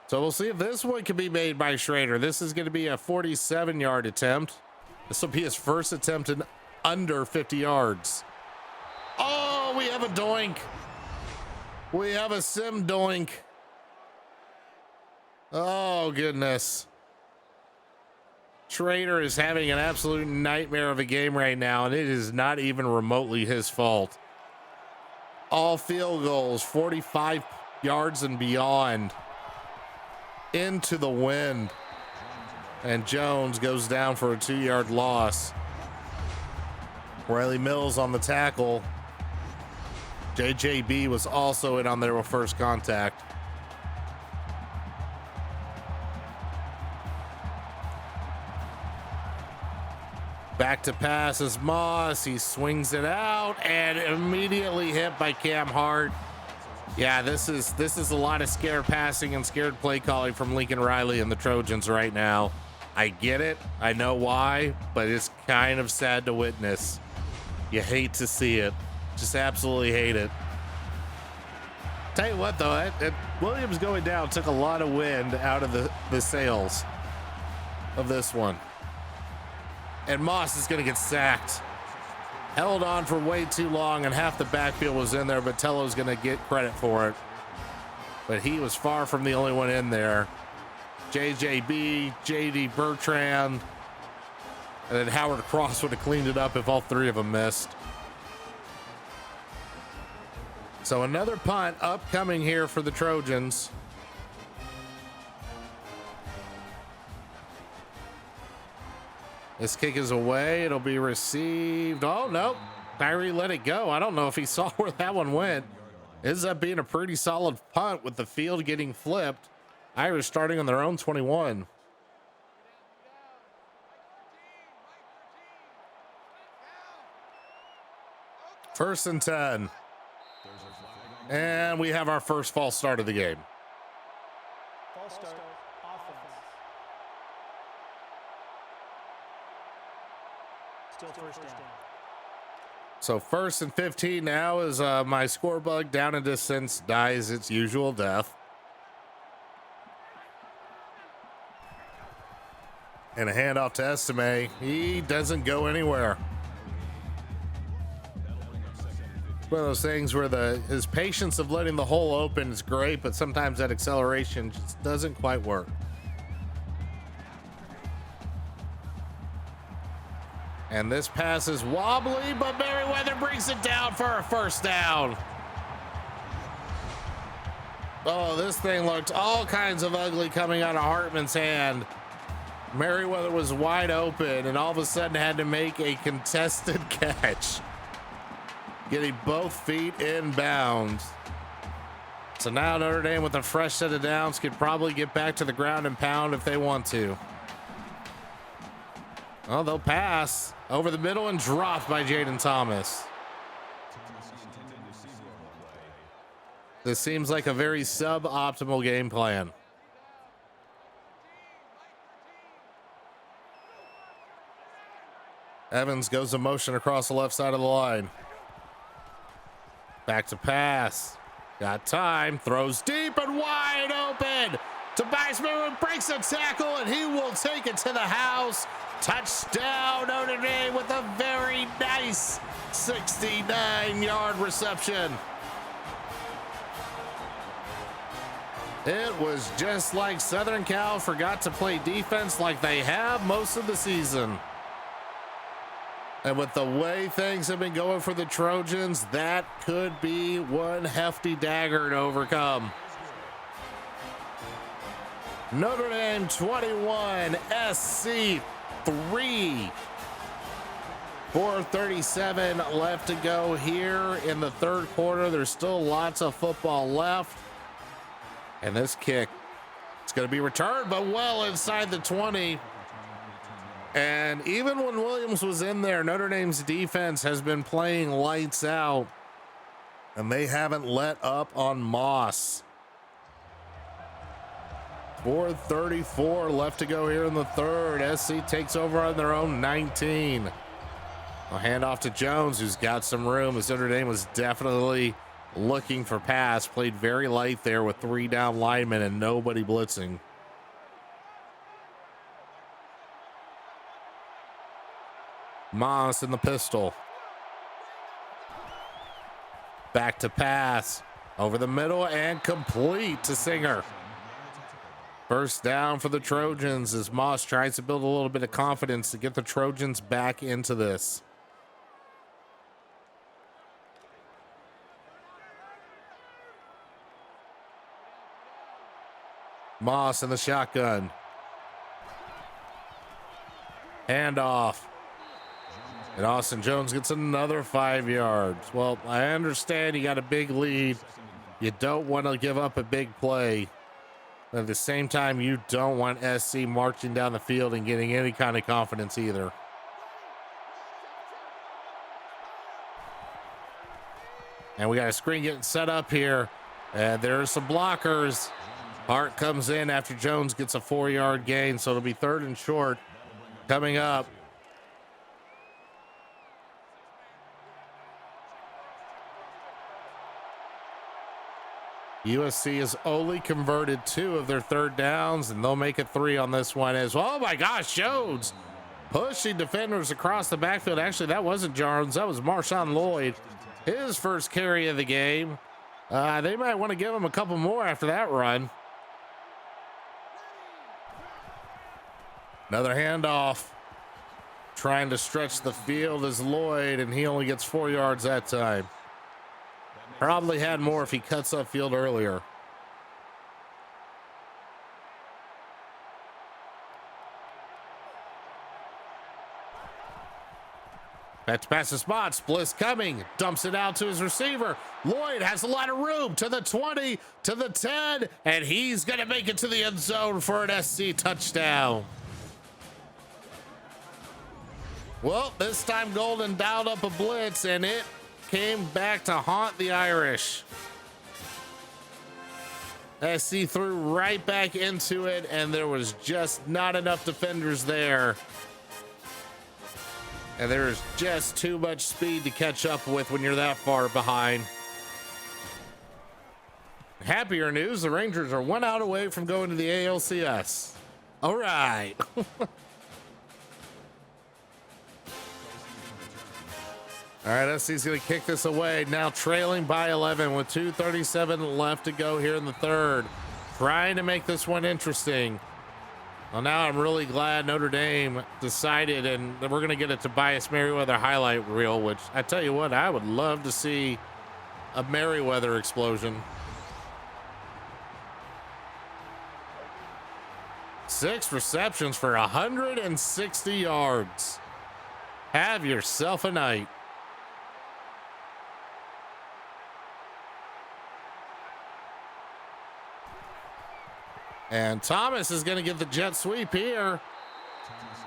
[SPEAKER 1] So we'll see if this one can be made by Schrader. This is going to be a 47-yard attempt. This will be his first attempt in under 50 yards. Oh, we have a doink. We have a sim doink. Oh, goodness. Schrader is having an absolute nightmare of a game right now, and it is not even remotely his fault. All field goals, 45 yards and beyond, into the wind. And Jones goes down for a 2-yard loss. Riley Mills on the tackle. JJB was also in on there with first contact. Back to pass is Moss. He swings it out and immediately hit by Cam Hart. Yeah, this is a lot of scared passing and scared play calling from Lincoln Riley and the Trojans right now. I get it. I know why, but it's kind of sad to witness. You hate to see it. Just absolutely hate it. Tell you what, though, Williams going down took a lot of wind out of the sails of this one. And Moss is going to get sacked. Held on for way too long, and half the backfield was in there, but Tello's going to get credit for it. But he was far from the only one in there. JJB, JD Bertrand, and then Howard Cross would have cleaned it up if all three of them missed. So another punt upcoming here for the Trojans. This kick is away. It'll be received. Oh, no. Tyree let it go. I don't know if he saw where that one went. Ends up being a pretty solid punt with the field getting flipped. Irish starting on their own 21. First and 10. And we have our first false start of the game.
[SPEAKER 2] False start, offense. Still first down.
[SPEAKER 1] So 1st and 15 now as my score bug down in distance dies its usual death. And a handoff to Estime. He doesn't go anywhere. It's one of those things where his patience of letting the hole open is great, but sometimes that acceleration just doesn't quite work. And this pass is wobbly, but Merriweather brings it down for a first down. Oh, this thing looked all kinds of ugly coming out of Hartman's hand. Merriweather was wide open and all of a sudden had to make a contested catch, getting both feet inbounds. So now Notre Dame with a fresh set of downs could probably get back to the ground and pound if they want to. Oh, they'll pass over the middle and dropped by Jaden Thomas. This seems like a very suboptimal game plan. Evans goes to motion across the left side of the line. Back to pass. Got time. Throws deep and wide open. Tobias Merriweather breaks a tackle and he will take it to the house. Touchdown Notre Dame with a very nice 69-yard reception. It was just like Southern Cal forgot to play defense like they have most of the season. And with the way things have been going for the Trojans, that could be one hefty dagger to overcome. Notre Dame 21, SC 3. 4:37 left to go here in the third quarter. There's still lots of football left. And this kick, it's going to be returned, but well inside the 20. And even when Williams was in there, Notre Dame's defense has been playing lights out, and they haven't let up on Moss. 4:34 left to go here in the third. SC takes over on their own 19. A handoff to Jones, who's got some room, as Notre Dame was definitely looking for pass. Played very light there with 3 down linemen and nobody blitzing. Moss in the pistol. Back to pass. Over the middle and complete to Singer. First down for the Trojans as Moss tries to build a little bit of confidence to get the Trojans back into this. Moss in the shotgun. Handoff. And Austin Jones gets another 5 yards. Well, I understand you got a big lead. You don't want to give up a big play. But at the same time, you don't want SC marching down the field and getting any kind of confidence either. And we got a screen getting set up here. And there's some blockers. Hart comes in after Jones gets a 4-yard gain. So it'll be 3rd and short coming up. USC has only converted 2 of their 3rd downs, and they'll make it 3 on this one as well. Oh my gosh, Jones pushing defenders across the backfield. Actually, that wasn't Jones. That was Marshawn Lloyd. His first carry of the game. They might want to give him a couple more after that run. Another handoff. Trying to stretch the field is Lloyd, and he only gets 4 yards that time. Probably had more if he cuts upfield earlier. Back to pass the spots. Bliss coming. Dumps it out to his receiver. Lloyd has a lot of room to the 20, to the 10, and he's going to make it to the end zone for an SC touchdown. Well, this time Golden dialed up a blitz, and it came back to haunt the Irish. SC threw right back into it, and there was just not enough defenders there. And there's just too much speed to catch up with when you're that far behind. Happier news, the Rangers are 1 out away from going to the ALCS. All right. All right, SC's going to kick this away. Now trailing by 11 with 2:37 left to go here in the 3rd. Trying to make this one interesting. Well, now I'm really glad Notre Dame decided, and we're going to get a Tobias Merriweather highlight reel, which I tell you what, I would love to see a Merriweather explosion. 6 receptions for 160 yards. Have yourself a night. And Thomas is going to get the jet sweep here.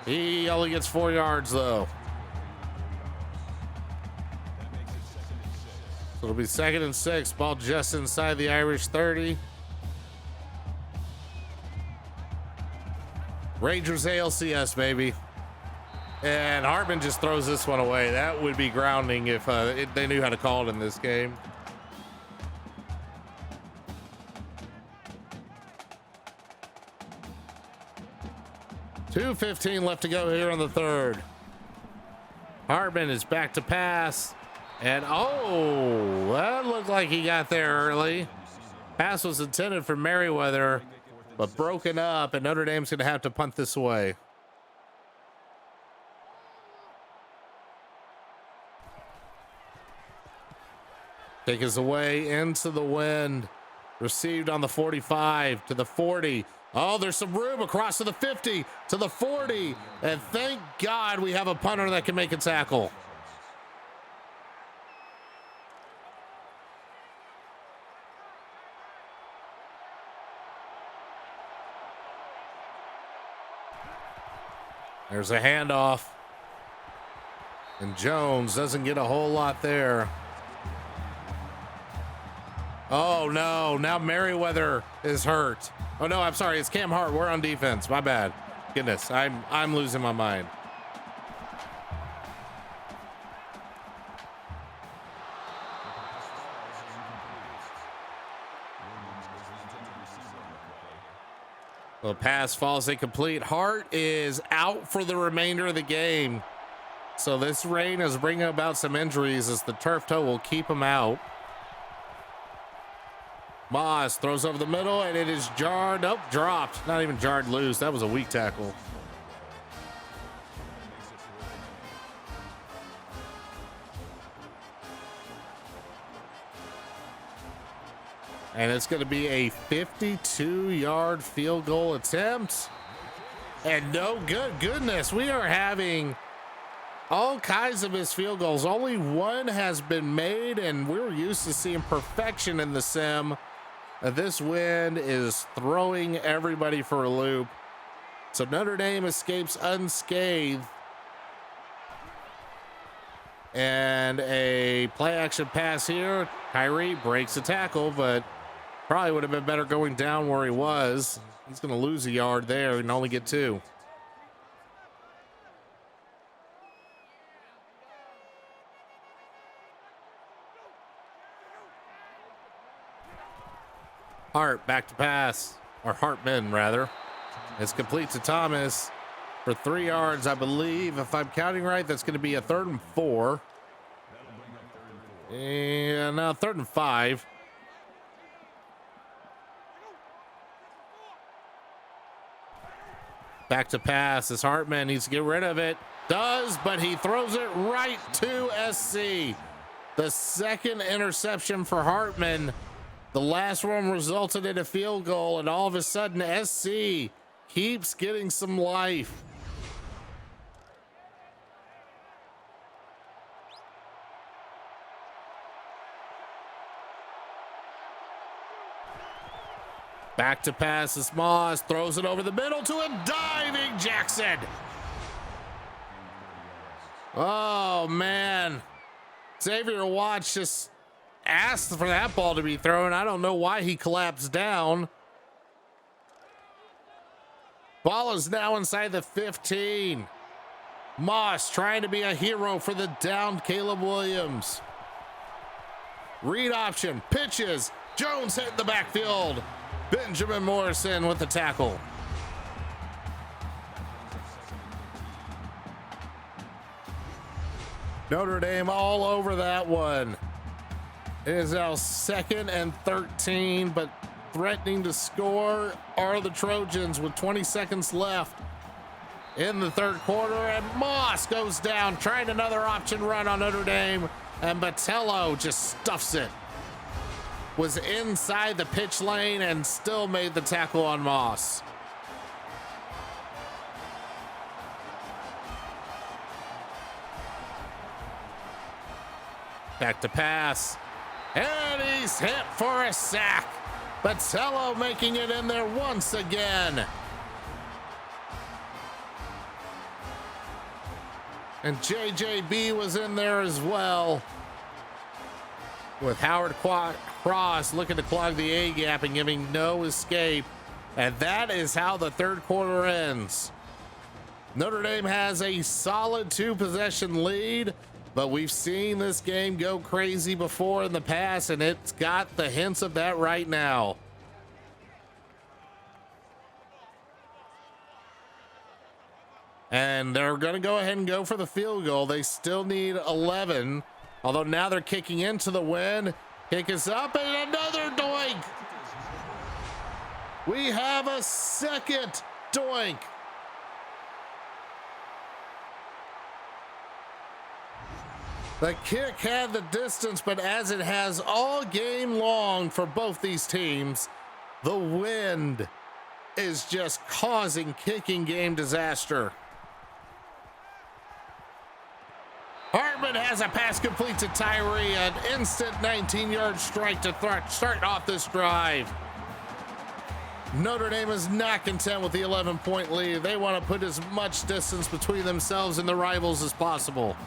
[SPEAKER 1] He only gets 4 yards, though. So it'll be 2nd and 6. Ball just inside the Irish 30. Rangers ALCS, baby. And Hartman just throws this one away. That would be grounding if they knew how to call it in this game. .2:15 left to go here in the 3rd. Hartman is back to pass. And oh, that looked like he got there early. Pass was intended for Merriweather, but broken up, and Notre Dame's going to have to punt this away. Take us away into the wind. Received on the 45 to the 40. Oh, there's some room across to the 50, to the 40. And thank God we have a punter that can make a tackle. There's a handoff. And Jones doesn't get a whole lot there. Oh, no. Now Merriweather is hurt. Oh, no, I'm sorry. It's Cam Hart. We're on defense. My bad. Goodness, I'm losing my mind. The pass falls incomplete. Hart is out for the remainder of the game. So this rain is bringing about some injuries as the turf toe will keep him out. Moss throws over the middle, and it is jarred. Nope, dropped. Not even jarred loose. That was a weak tackle. And it's going to be a 52-yard field goal attempt. And no good. Goodness, we are having all kinds of missed field goals. Only one has been made, and we're used to seeing perfection in the sim. This wind is throwing everybody for a loop. So Notre Dame escapes unscathed. And a play action pass here. Kyrie breaks the tackle, but probably would have been better going down where he was. He's going to lose a yard there and only get 2. Hart back to pass, or Hartman rather. It's complete to Thomas for 3 yards, I believe. If I'm counting right, that's going to be a 3rd and 4. And now 3rd and 5. Back to pass as Hartman needs to get rid of it. Does, but he throws it right to SC. The 2nd interception for Hartman. The last one resulted in a field goal, and all of a sudden SC keeps getting some life. Back to pass as Moss throws it over the middle to a diving Jackson. Oh, man. Xavier Watts just asked for that ball to be thrown. I don't know why he collapsed down. Ball is now inside the 15. Moss trying to be a hero for the downed Caleb Williams. Read option, pitches. Jones hit the backfield. Benjamin Morrison with the tackle. Notre Dame all over that one. It is now 2nd and 13, but threatening to score are the Trojans with 20 seconds left in the 3rd quarter, and Moss goes down, trying another option run on Notre Dame, and Botello just stuffs it. Was inside the pitch lane and still made the tackle on Moss. Back to pass. And he's hit for a sack. Botello making it in there once again. And JJB was in there as well, with Howard Cross looking to clog the A gap and giving no escape. And that is how the 3rd quarter ends. Notre Dame has a solid 2-possession lead, but we've seen this game go crazy before in the past, and it's got the hints of that right now. And they're going to go ahead and go for the field goal. They still need 11, although now they're kicking into the wind. Kick is up, and another doink. We have a 2nd doink. The kick had the distance, but as it has all game long for both these teams, the wind is just causing kicking game disaster. Hartman has a pass complete to Tyree, an instant 19-yard strike to start off this drive. Notre Dame is not content with the 11-point lead. They want to put as much distance between themselves and the rivals as possible.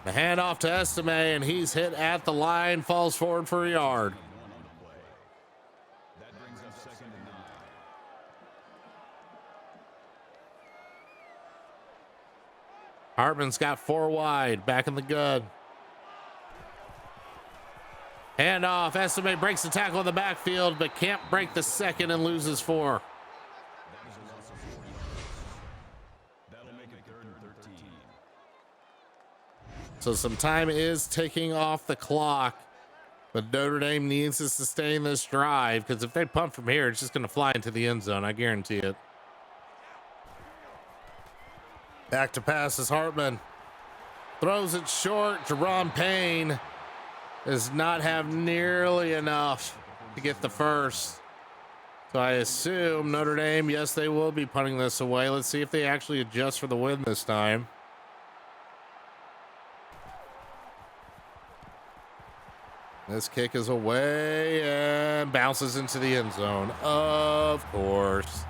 [SPEAKER 1] The handoff to Estime, and he's hit at the line, falls forward for a yard. Hartman's got 4 wide, back in the gun. Handoff, Estime breaks the tackle in the backfield, but can't break the 2nd and loses 4. So some time is ticking off the clock, but Notre Dame needs to sustain this drive, because if they punt from here, it's just going to fly into the end zone. I guarantee it. Back to pass is Hartman. Throws it short. Jerron Payne does not have nearly enough to get the first. So I assume Notre Dame, yes, they will be punting this away. Let's see if they actually adjust for the win this time. This kick is away and bounces into the end zone. Of course.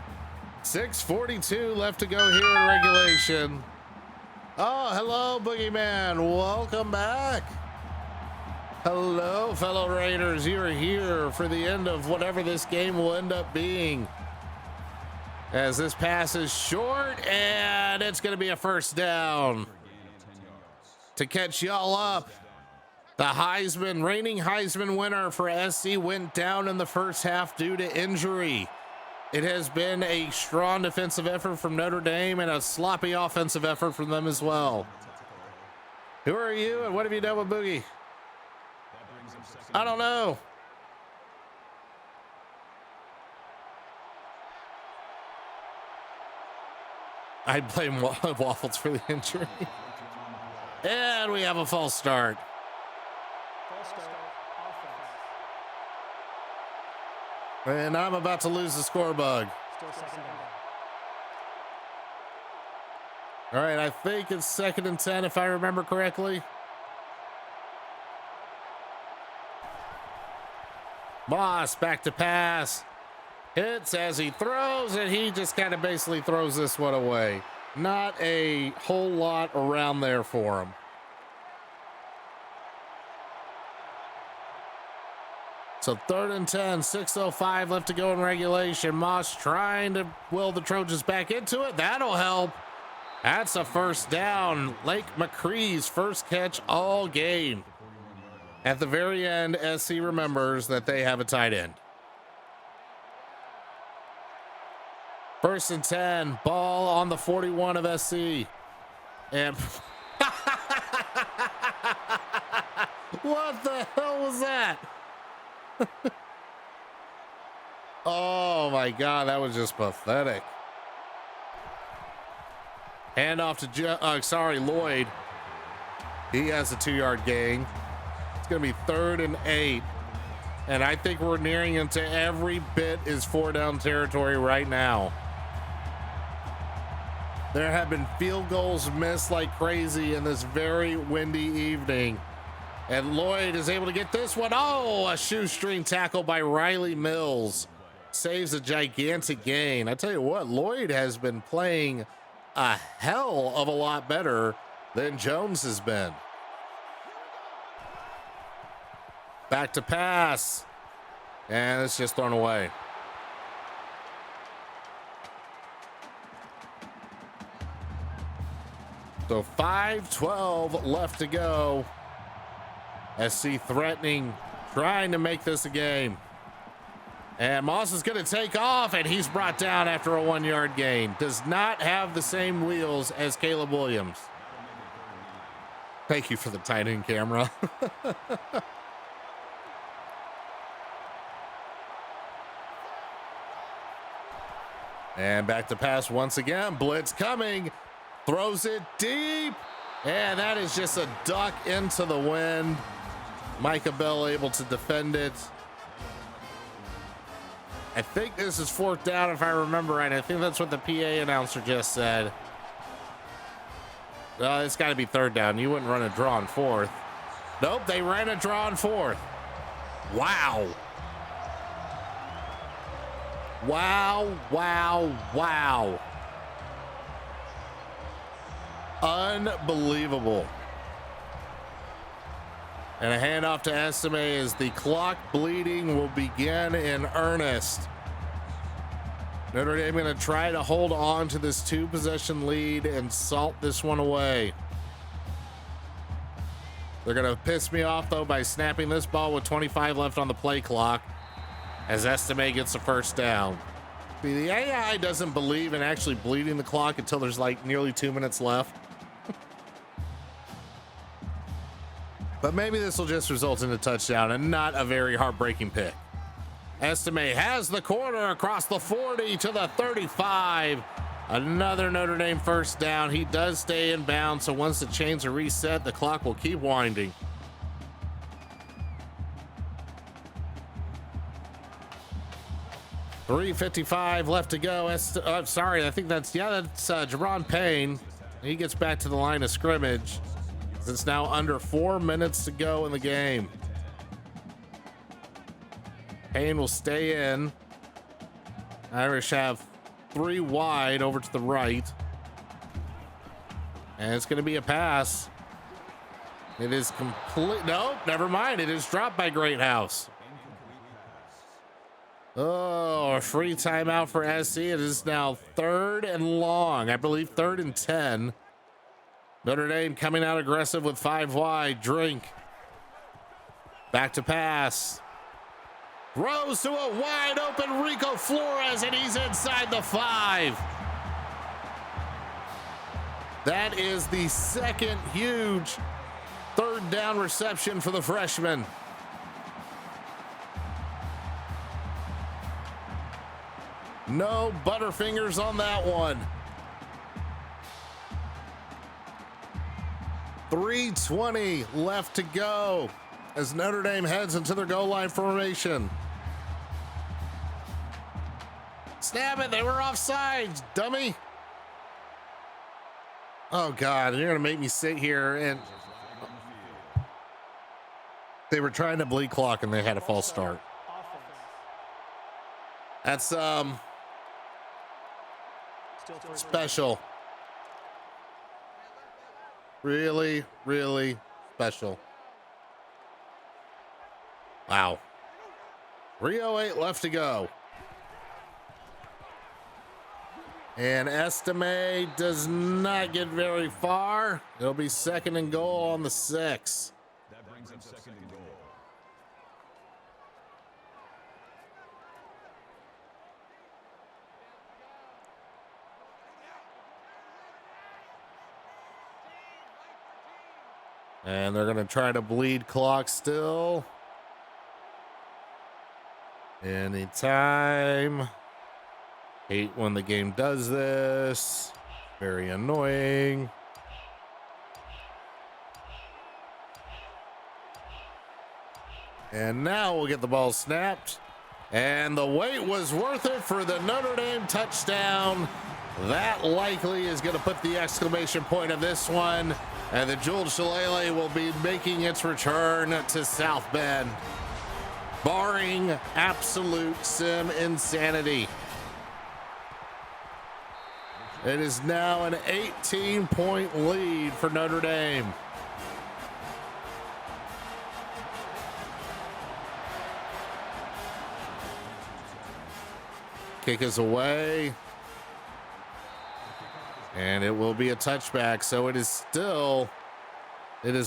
[SPEAKER 1] 6:42 left to go here in regulation. Oh, hello, Boogeyman. Welcome back. Hello, fellow Raiders. You are here for the end of whatever this game will end up being. As this pass is short, and it's going to be a first down. To catch y'all up, the reigning Heisman winner for SC went down in the first half due to injury. It has been a strong defensive effort from Notre Dame and a sloppy offensive effort from them as well. Who are you and what have you done with Boogie? I don't know. I'd blame Waffles for the injury. And we have a false start. And I'm about to lose the score bug. All right, I think it's 2nd and 10 if I remember correctly. Moss back to pass. Hits as he throws, and he just kind of basically throws this one away. Not a whole lot around there for him. So 3rd and 10, 6:05 left to go in regulation. Moss trying to will the Trojans back into it. That'll help. That's a first down. Lake McCree's first catch all game. At the very end, SC remembers that they have a tight end. 1st and 10, ball on the 41 of SC. And what the hell was that? Oh my God, that was just pathetic. Hand off to Lloyd. He has a 2-yard gain. It's going to be 3rd and 8. And I think we're nearing into every bit is 4-down territory right now. There have been field goals missed like crazy in this very windy evening. And Lloyd is able to get this one. Oh, a shoestring tackle by Riley Mills. Saves a gigantic gain. I tell you what, Lloyd has been playing a hell of a lot better than Jones has been. Back to pass. And it's just thrown away. So 5:12 left to go. SC threatening, trying to make this a game. And Moss is going to take off, and he's brought down after a 1-yard gain. Does not have the same wheels as Caleb Williams. Thank you for the tight end camera. And back to pass once again. Blitz coming. Throws it deep. And that is just a duck into the wind. Micah Bell able to defend it. I think this is 4th down if I remember right. I think that's what the PA announcer just said. It's got to be 3rd down. You wouldn't run a draw on 4th. Nope, they ran a draw on 4th. Wow. Wow, wow, wow. Unbelievable. And a handoff to Estime as the clock bleeding will begin in earnest. Notre Dame going to try to hold on to this 2-possession lead and salt this one away. They're going to piss me off, though, by snapping this ball with 25 left on the play clock as Estime gets the first down. The AI doesn't believe in actually bleeding the clock until there's like nearly 2 minutes left. But maybe this will just result in a touchdown and not a very heartbreaking pick. Estime has the corner across the 40 to the 35. Another Notre Dame first down. He does stay in bounds, so once the chains are reset, the clock will keep winding. .355 left to go. I'm sorry, I think that's Jerron Payne. He gets back to the line of scrimmage. It's now under 4 minutes to go in the game. Payne will stay in. Irish have 3 wide over to the right. And it's going to be a pass. It is complete. No, never mind. It is dropped by Greathouse. Oh, a free timeout for SC. It is now 3rd and long. I believe 3rd and 10. Notre Dame coming out aggressive with 5 wide. Drink. Back to pass. Throws to a wide open Rico Flores, and he's inside the 5. That is the second huge 3rd down reception for the freshman. No butterfingers on that one. 3:20 left to go as Notre Dame heads into their goal line formation. Snap it, they were offsides, dummy. Oh God, you're gonna make me sit here and they were trying to bleed clock and they had a false start. That's special. Really, really special. Wow. 3:08 left to go. And Estime does not get very far. It'll be 2nd and goal on the 6.
[SPEAKER 3] That brings up 2nd and goal.
[SPEAKER 1] And they're going to try to bleed clock still. Anytime. Hate when the game does this. Very annoying. And now we'll get the ball snapped. And the wait was worth it for the Notre Dame touchdown. That likely is going to put the exclamation point of this one. And the Jewel Shillelagh will be making its return to South Bend, barring absolute sim insanity. It is now an 18-point lead for Notre Dame. Kick is away. And it will be a touchback. So it is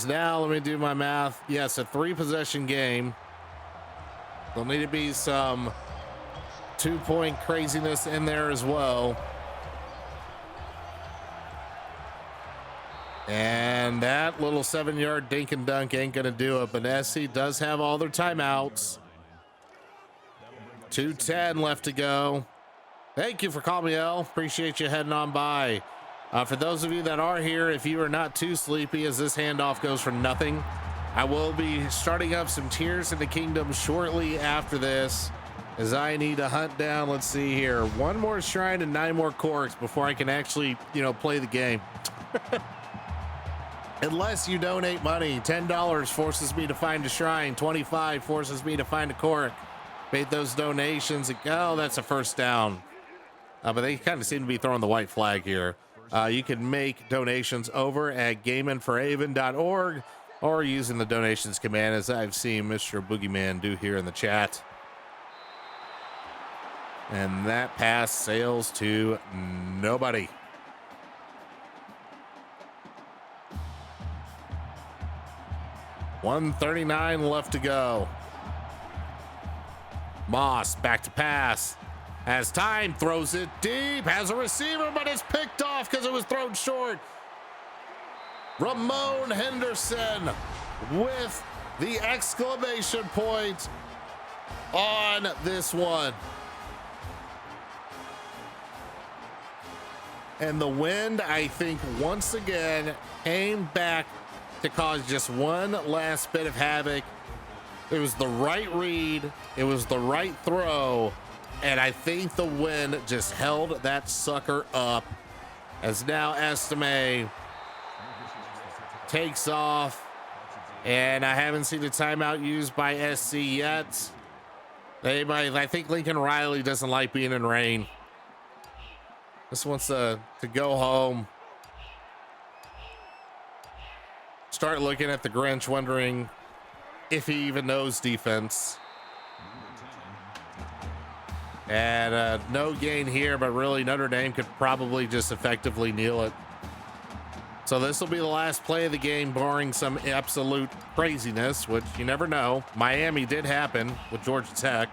[SPEAKER 1] now, let me do my math. Yes, a 3-possession game. There'll need to be some 2-point craziness in there as well. And that little 7-yard dink and dunk ain't going to do it. But SC does have all their timeouts. 2:10 left to go. Thank you for calling me, El. Appreciate you heading on by. For those of you that are here, if you are not too sleepy as this handoff goes for nothing, I will be starting up some Tears in the Kingdom shortly after this, as I need to hunt down, let's see here, 1 more shrine and 9 more corks before I can actually, play the game. Unless you donate money. $10 forces me to find a shrine. $25 forces me to find a cork. Made those donations. Oh, that's a first down. But they kind of seem to be throwing the white flag here. You can make donations over at GameInForAven.org or using the donations command, as I've seen Mr. Boogeyman do here in the chat. And that pass sails to nobody. $1:39 left to go. Moss back to pass. Has time, throws it deep, has a receiver, but it's picked off because it was thrown short. Ramon Henderson with the exclamation point on this one. And the wind, I think, once again came back to cause just one last bit of havoc. It was the right read, it was the right throw, and I think the wind just held that sucker up as now Estime takes off. And I haven't seen a timeout used by SC yet. I think Lincoln Riley doesn't like being in rain. Just wants to go home. Start looking at the Grinch, wondering if he even knows defense. And no gain here, but really Notre Dame could probably just effectively kneel it. So this will be the last play of the game, barring some absolute craziness, which you never know. Miami did happen with Georgia Tech.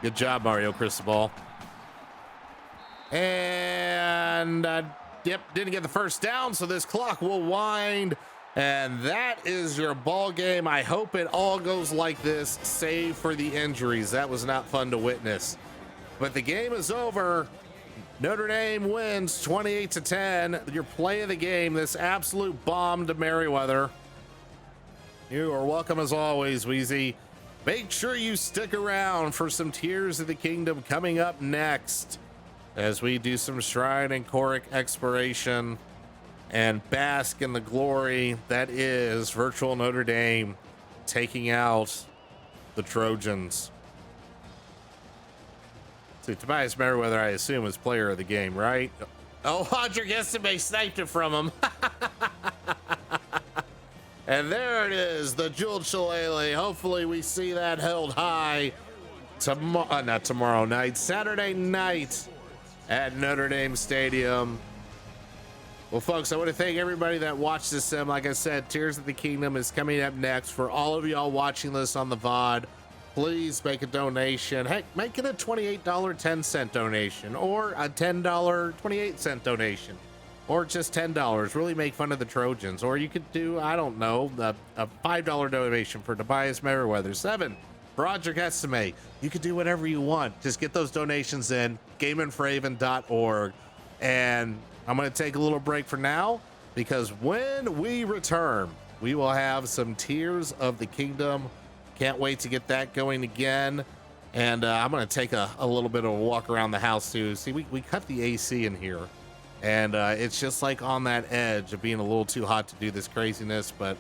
[SPEAKER 1] Good job, Mario Cristobal. And yep, didn't get the first down, so this clock will wind. And that is your ball game. I hope it all goes like this, save for the injuries. That was not fun to witness. But the game is over. Notre Dame wins 28-10. Your play of the game, this absolute bomb to Merriweather. You are welcome as always, Weezy. Make sure you stick around for some Tears of the Kingdom coming up next as we do some Shrine and Choric exploration and bask in the glory that is virtual Notre Dame taking out the Trojans. See, Tobias Merriweather, I assume, is player of the game, right? Oh, Audric Estime sniped it from him. And there it is, the jeweled shillelagh. Hopefully we see that held high tomorrow, not tomorrow night, Saturday night at Notre Dame Stadium. Well, folks, I want to thank everybody that watched this sim. Like I said, Tears of the Kingdom is coming up next. For all of y'all watching this on the VOD, please make a donation. Heck, make it a $28 10-cent donation, or a $10 28-cent donation, or just $10. Really make fun of the Trojans. Or you could do, I don't know, a $5 donation for Tobias Merriweather. 7 for Audric Estime. You could do whatever you want. Just get those donations in, GameandFraven.org. And I'm going to take a little break for now, because when we return, we will have some Tears of the Kingdom. Can't wait to get that going again. And I'm going to take a little bit of a walk around the house too. See, we cut the AC in here, and it's just like on that edge of being a little too hot to do this craziness, but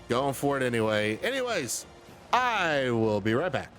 [SPEAKER 1] going for it anyway. Anyways, I will be right back.